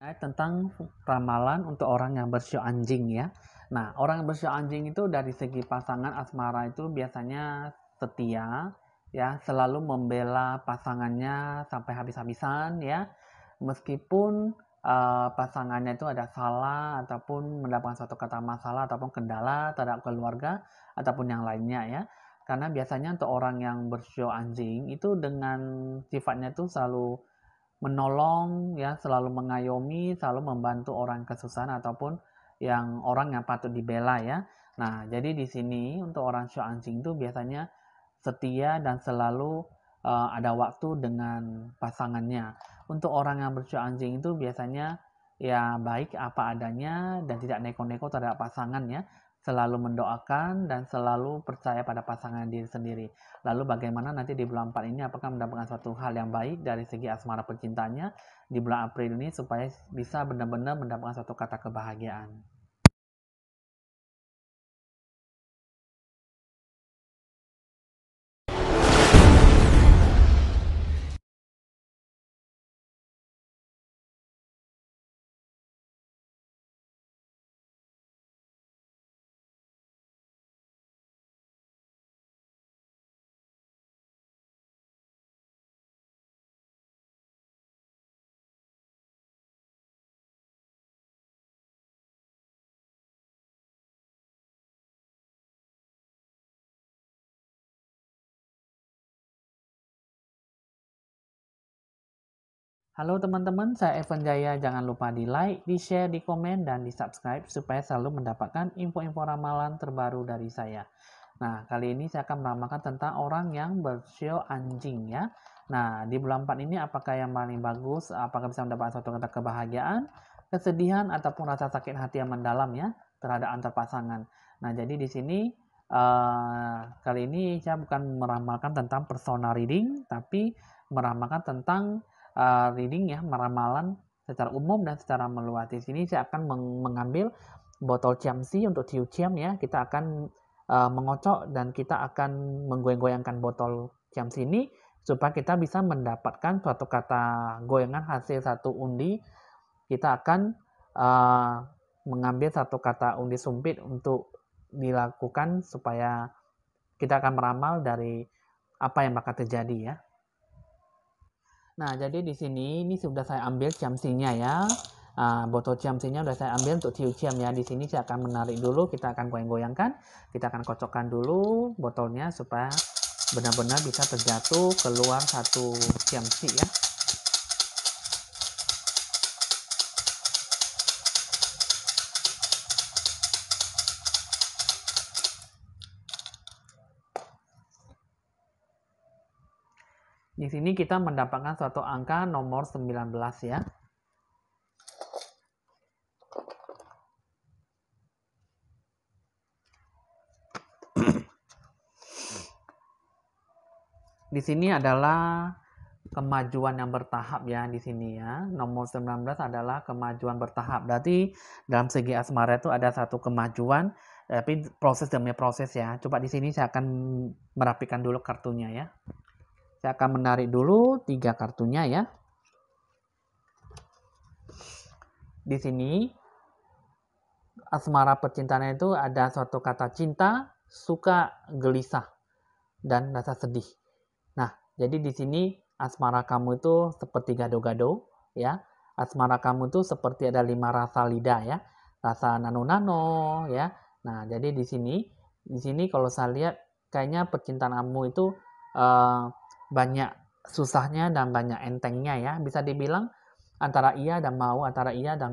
Tentang ramalan untuk orang yang bersio anjing ya. Nah, orang yang bersio anjing itu dari segi pasangan asmara itu biasanya setia ya, selalu membela pasangannya sampai habis-habisan ya. Meskipun pasangannya itu ada salah ataupun mendapatkan suatu kata masalah ataupun kendala terhadap keluarga ataupun yang lainnya ya. Karena biasanya untuk orang yang bersio anjing itu dengan sifatnya itu selalu menolong ya, selalu mengayomi, selalu membantu orang kesusahan ataupun orang yang patut dibela ya. Nah, jadi di sini untuk orang show anjing itu biasanya setia dan selalu ada waktu dengan pasangannya. Untuk orang yang bersio anjing itu biasanya ya baik apa adanya dan tidak neko-neko terhadap pasangan ya. Selalu mendoakan dan selalu percaya pada pasangan diri sendiri. Lalu bagaimana nanti di bulan 4 ini apakah mendapatkan suatu hal yang baik dari segi asmara percintaannya di bulan April ini supaya bisa benar-benar mendapatkan suatu kata kebahagiaan. Halo teman-teman, saya Evan Jaya. Jangan lupa di like, di share, di komen, dan di subscribe supaya selalu mendapatkan info-info ramalan terbaru dari saya. Nah, kali ini saya akan meramalkan tentang orang yang bersio anjing ya. Nah, di bulan 4 ini apakah yang paling bagus? Apakah bisa mendapatkan suatu kata kebahagiaan, kesedihan, ataupun rasa sakit hati yang mendalam ya terhadap antar pasangan. Nah, jadi di sini kali ini saya bukan meramalkan tentang personal reading, tapi meramalkan tentang reading ya, meramalan secara umum dan secara meluas. Di sini saya akan mengambil botol Chiamsi untuk tiu Chiam ya. Kita akan mengocok dan kita akan menggoyang-goyangkan botol Chiamsi ini supaya kita bisa mendapatkan suatu kata goyangan hasil satu undi. Kita akan mengambil satu kata undi sumpit untuk dilakukan supaya kita akan meramal dari apa yang bakal terjadi ya. Nah, jadi di sini ini sudah saya ambil ciamsinya ya. Botol ciamsinya sudah saya ambil untuk tiu ciam ya. Di sini saya akan menarik dulu, kita akan goyang-goyangkan, kita akan kocokkan dulu botolnya supaya benar-benar bisa terjatuh keluar satu ciamsi ya. Di sini kita mendapatkan suatu angka nomor 19 ya. Di sini adalah kemajuan yang bertahap ya di sini ya. Nomor 19 adalah kemajuan bertahap. Berarti dalam segi asmara itu ada satu kemajuan, tapi proses demi proses ya. Coba di sini saya akan merapikan dulu kartunya ya. Saya akan menarik dulu 3 kartunya ya. Di sini asmara percintaan itu ada suatu kata cinta, suka, gelisah, dan rasa sedih. Nah, jadi di sini asmara kamu itu seperti gado-gado ya. Asmara kamu itu seperti ada 5 rasa lidah ya. Rasa nano-nano ya. Nah, jadi di sini kalau saya lihat kayaknya percintaan kamu itu banyak susahnya dan banyak entengnya ya. Bisa dibilang antara iya dan mau, antara iya dan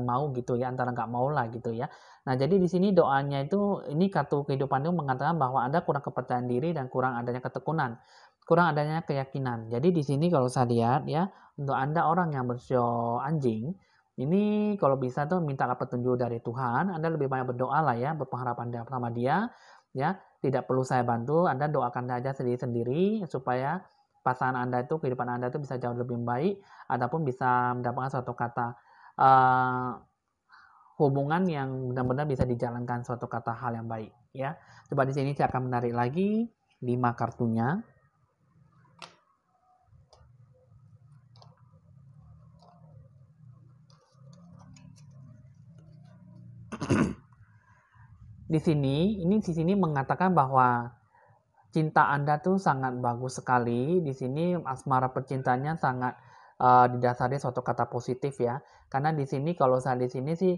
mau gitu ya, antara nggak mau lah gitu ya. Nah, jadi di sini doanya itu, ini kartu kehidupan itu mengatakan bahwa Anda kurang kepercayaan diri dan kurang adanya ketekunan, kurang adanya keyakinan. Jadi di sini kalau saya lihat ya, untuk Anda orang yang bersio anjing, ini kalau bisa tuh minta petunjuk dari Tuhan, Anda lebih banyak berdoa lah ya, berpengharapan sama dia, ya, tidak perlu saya bantu, Anda doakan saja sendiri-sendiri supaya pasangan Anda itu, kehidupan Anda itu bisa jauh lebih baik, ataupun bisa mendapatkan suatu kata hubungan yang benar-benar bisa dijalankan suatu kata hal yang baik ya. Coba di sini saya akan menarik lagi 5 kartunya. di sini mengatakan bahwa cinta Anda tuh sangat bagus sekali. Di sini asmara percintaannya sangat didasari suatu kata positif ya. Karena di sini kalau saya di sini sih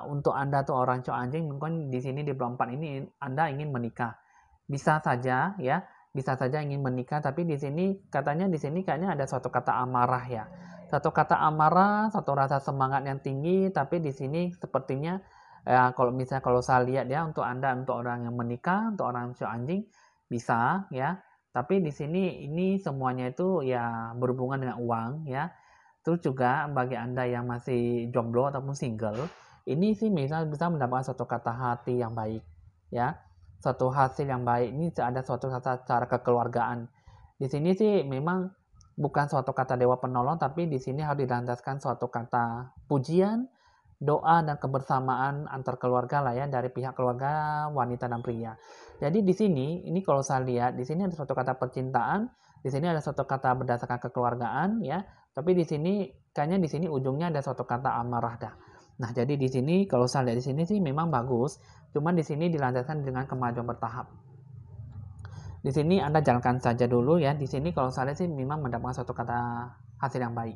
untuk Anda tuh orang cowok anjing, mungkin di sini di bulan 4 ini Anda ingin menikah. Bisa saja ya, bisa saja ingin menikah, tapi di sini katanya di sini kayaknya ada suatu kata amarah ya. Satu kata amarah, satu rasa semangat yang tinggi, tapi di sini sepertinya ya kalau misalnya kalau saya lihat ya untuk Anda untuk orang yang menikah, untuk orang cowok anjing bisa ya. Tapi di sini ini semuanya itu ya berhubungan dengan uang ya. Terus juga bagi Anda yang masih jomblo ataupun single, ini sih bisa mendapatkan suatu kata hati yang baik ya. Suatu hasil yang baik ini ada suatu kata cara kekeluargaan. Di sini sih memang bukan suatu kata dewa penolong, tapi di sini harus dilandaskan suatu kata pujian, doa dan kebersamaan antar keluarga lah ya, dari pihak keluarga wanita dan pria. Jadi di sini ini kalau saya lihat di sini ada suatu kata percintaan, di sini ada suatu kata berdasarkan kekeluargaan ya, tapi di sini kayaknya di sini ujungnya ada suatu kata amarah dah. Nah, jadi di sini kalau saya lihat di sini sih memang bagus, cuman di sini dilanjutkan dengan kemajuan bertahap. Di sini Anda jalankan saja dulu ya. Di sini kalau saya lihat sih memang mendapatkan suatu kata hasil yang baik.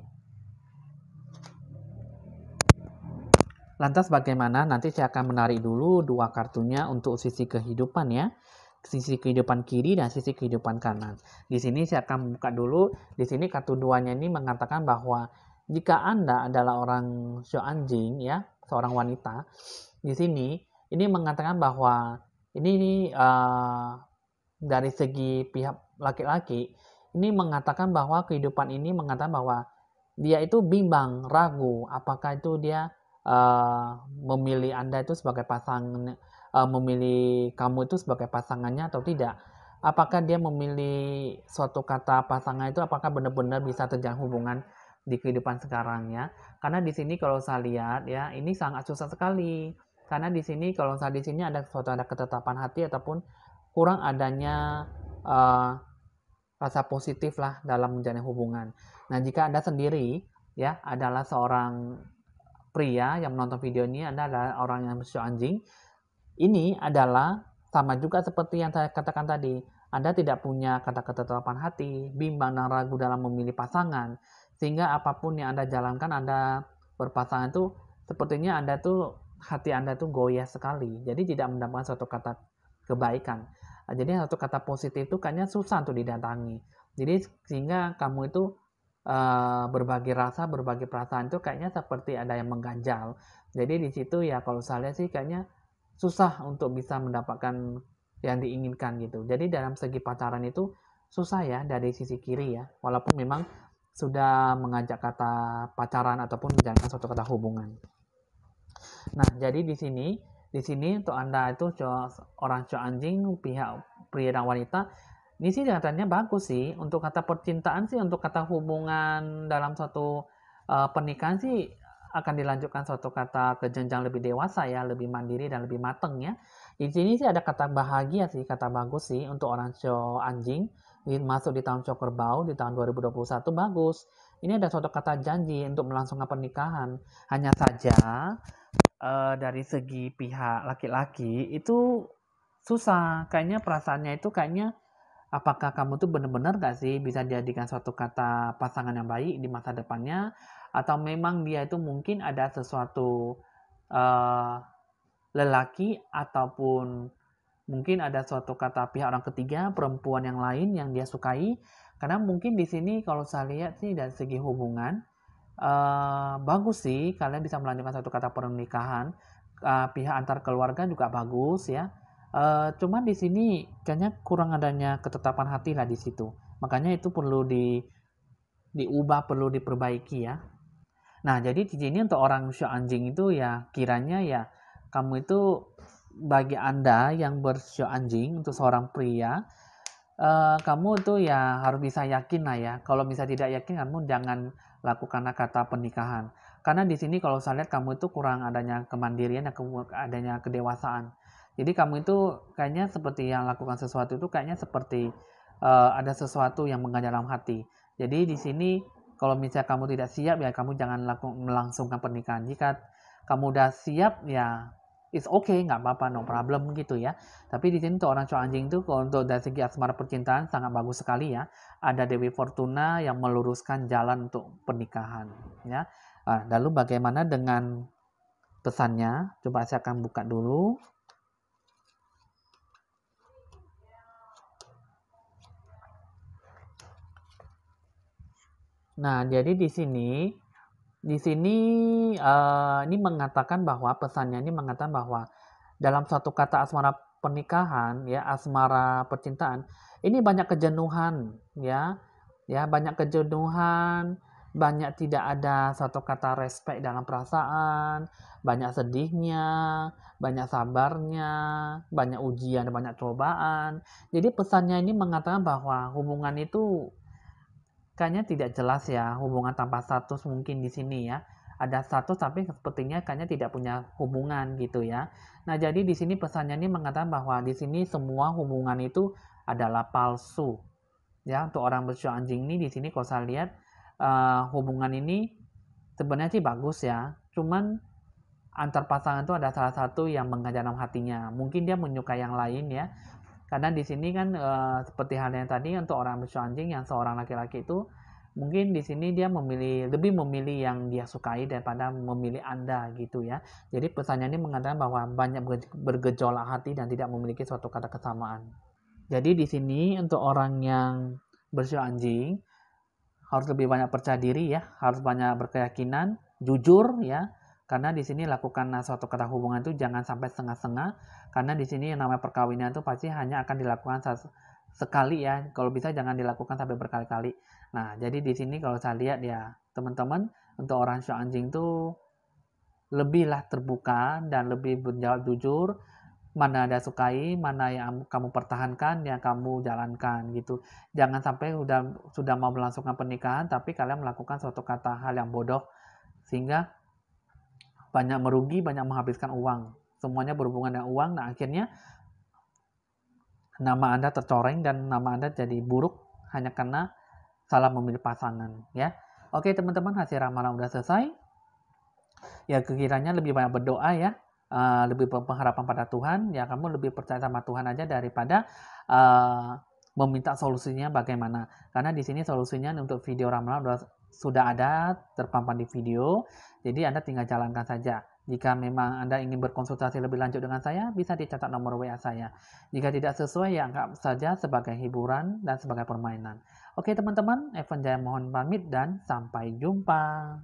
Lantas bagaimana? Nanti saya akan menarik dulu dua kartunya untuk sisi kehidupan ya. Sisi kehidupan kiri dan sisi kehidupan kanan. Di sini saya akan buka dulu. Di sini kartu duanya ini mengatakan bahwa jika Anda adalah orang show anjing ya, seorang wanita, di sini ini mengatakan bahwa ini dari segi pihak laki-laki ini mengatakan bahwa kehidupan ini mengatakan bahwa dia itu bimbang, ragu, apakah itu dia memilih Anda itu sebagai pasangan, memilih kamu itu sebagai pasangannya atau tidak. Apakah dia memilih suatu kata pasangan itu apakah benar-benar bisa terjalin hubungan di kehidupan sekarang ya. Karena di sini kalau saya lihat ya, ini sangat susah sekali. Karena di sini kalau saya di sini ada ketetapan hati ataupun kurang adanya rasa positif lah dalam menjalin hubungan. Nah, jika Anda sendiri ya adalah seorang pria yang menonton video ini, Anda adalah orang yang show anjing, ini adalah sama juga seperti yang saya katakan tadi. Anda tidak punya kata ketetapan hati, bimbang dan ragu dalam memilih pasangan, sehingga apapun yang Anda jalankan, Anda berpasangan itu sepertinya Anda tuh hati Anda tuh goyah sekali. Jadi tidak mendapatkan suatu kata kebaikan. Jadi satu kata positif itu kayaknya susah untuk didatangi. Jadi sehingga kamu itu berbagi rasa, berbagi perasaan itu kayaknya seperti ada yang mengganjal. Jadi di situ ya kalau saya lihat sih kayaknya susah untuk bisa mendapatkan yang diinginkan gitu. Jadi dalam segi pacaran itu susah ya dari sisi kiri ya. Walaupun memang sudah mengajak kata pacaran ataupun menjalankan suatu kata hubungan. Nah, jadi di sini untuk Anda itu orang cowok anjing, pihak pria dan wanita, ini sih katanya bagus sih. Untuk kata percintaan sih, untuk kata hubungan dalam suatu pernikahan sih akan dilanjutkan suatu kata ke jenjang lebih dewasa ya, lebih mandiri dan lebih mateng ya. Di sini sih ada kata bahagia sih, kata bagus sih untuk orang cowok anjing. Masuk di tahun cowok kerbau, di tahun 2021 bagus. Ini ada suatu kata janji untuk melangsungkan pernikahan. Hanya saja dari segi pihak laki-laki itu susah. Kayaknya perasaannya itu kayaknya apakah kamu tuh benar-benar gak sih bisa dijadikan suatu kata pasangan yang baik di masa depannya, atau memang dia itu mungkin ada sesuatu lelaki ataupun mungkin ada suatu kata pihak orang ketiga, perempuan yang lain yang dia sukai. Karena mungkin di sini kalau saya lihat sih dari segi hubungan bagus sih kalian bisa melanjutkan satu kata pernikahan. Pihak antar keluarga juga bagus ya. Cuman di sini kayaknya kurang adanya ketetapan hati lah di situ. Makanya itu perlu diubah, perlu diperbaiki ya. Nah, jadi di sini untuk orang show anjing itu ya kiranya ya kamu itu bagi Anda yang bershow anjing untuk seorang pria, kamu tuh ya harus bisa yakin lah ya. Kalau bisa tidak yakin, kamu jangan lakukan kata pernikahan. Karena di sini kalau saya lihat kamu itu kurang adanya kemandirian dan adanya kedewasaan. Jadi kamu itu kayaknya seperti yang lakukan sesuatu itu kayaknya seperti ada sesuatu yang mengganjal dalam hati. Jadi di sini kalau misalnya kamu tidak siap ya kamu jangan melangsungkan pernikahan. Jika kamu udah siap ya it's okay, nggak apa-apa, no problem gitu ya. Tapi di sini tuh orang cowok anjing tuh kalau untuk dari segi asmara percintaan sangat bagus sekali ya. Ada Dewi Fortuna yang meluruskan jalan untuk pernikahan ya. Lalu bagaimana dengan pesannya? Coba saya akan buka dulu. Nah, jadi di sini ini mengatakan bahwa pesannya ini mengatakan bahwa dalam suatu kata asmara pernikahan ya, asmara percintaan, ini banyak kejenuhan ya. Ya, banyak kejenuhan, banyak tidak ada satu kata respect dalam perasaan, banyak sedihnya, banyak sabarnya, banyak ujian, banyak cobaan. Jadi pesannya ini mengatakan bahwa hubungan itu kayaknya tidak jelas ya, hubungan tanpa status mungkin di sini ya. Ada status tapi sepertinya kayaknya tidak punya hubungan gitu ya. Nah, jadi di sini pesannya ini mengatakan bahwa di sini semua hubungan itu adalah palsu. Ya, untuk orang bersio anjing ini di sini kalau saya lihat hubungan ini sebenarnya sih bagus ya. Cuman antar pasangan itu ada salah satu yang mengajar dalam hatinya. Mungkin dia menyukai yang lain ya. Karena di sini kan seperti halnya tadi untuk orang bersio anjing yang seorang laki-laki itu mungkin di sini dia lebih memilih yang dia sukai daripada memilih Anda gitu ya. Jadi pesannya ini mengatakan bahwa banyak bergejolak hati dan tidak memiliki suatu kata kesamaan. Jadi di sini untuk orang yang bersio anjing harus lebih banyak percaya diri ya, harus banyak berkeyakinan, jujur ya. Karena di sini lakukan suatu kata hubungan itu jangan sampai setengah-setengah. Karena di sini yang namanya perkawinan itu pasti hanya akan dilakukan sekali ya. Kalau bisa jangan dilakukan sampai berkali-kali. Nah, jadi di sini kalau saya lihat ya, teman-teman, untuk orang bersio anjing itu lebihlah terbuka dan lebih menjawab jujur, mana Anda sukai, mana yang kamu pertahankan, yang kamu jalankan gitu. Jangan sampai sudah mau melangsungkan pernikahan tapi kalian melakukan suatu kata hal yang bodoh sehingga banyak merugi, banyak menghabiskan uang. Semuanya berhubungan dengan uang. Nah, akhirnya nama Anda tercoreng dan nama Anda jadi buruk hanya karena salah memilih pasangan ya. Oke, teman-teman, hasil ramalan udah selesai. Ya, kiranya lebih banyak berdoa ya. Lebih berpengharapan pada Tuhan, ya kamu lebih percaya sama Tuhan aja daripada meminta solusinya bagaimana. Karena di sini solusinya untuk video ramalan sudah ada terpampang di video, jadi Anda tinggal jalankan saja. Jika memang Anda ingin berkonsultasi lebih lanjut dengan saya, bisa dicatat nomor WA saya. Jika tidak sesuai, ya anggap saja sebagai hiburan dan sebagai permainan. Oke teman-teman, Evan Jaya mohon pamit dan sampai jumpa.